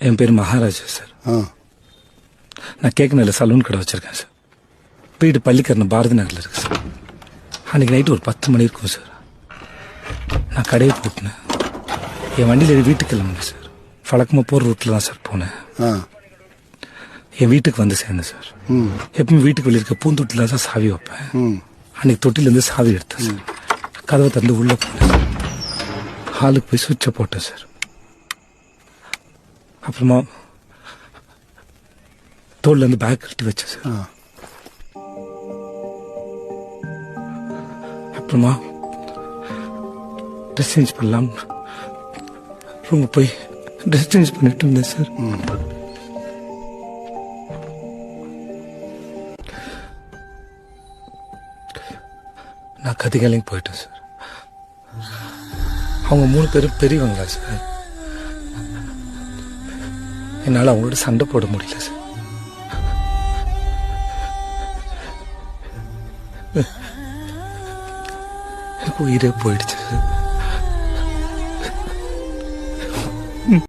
என் பேர் மகாராஜா சார். நான் கேட்கணும்ல சலூன் கடை வச்சிருக்கேன் சார். வீடு பள்ளிக்கரணம் பாரதி நகரில் இருக்கு சார். அன்னைக்கு நைட்டு ஒரு 10 மணி இருக்கும் சார். நான் கடையை போட்டினேன். என் வண்டியில் வீட்டுக்கு கிளம்புனேன் சார். வழக்கமாக போகிற ரூட்டில் தான் சார் போனேன். என் வீட்டுக்கு வந்து சேர்ந்தேன் சார். எப்பவும் வீட்டுக்கு வெளியே இருக்க பூந்தொட்டில தான் சாவி வைப்பேன். அன்னைக்கு தொட்டிலேருந்து சாவி எடுத்தேன் சார். கதவை திறந்து உள்ளே போனேன் சார். ஹாலுக்கு போய் சுவிட்சை போட்டேன் சார். அப்புறமா தோல்லேருந்து பேக் கட்டி வச்சேன் சார். அப்புறமா ட்ரெஸ் சேஞ்ச் பண்ணலாம் ரூம் போய் ட்ரெஸ் சேஞ்ச் பண்ணிட்டு இருந்தேன் சார். நான் கதிகாலையும் போயிட்டேன் சார். அவங்க 3 பேரும் பெரியவங்களா சார். என்னால் அவங்களோட சண்டை போட முடியல சார். எனக்கு உயிரே போயிடுச்சு சார்.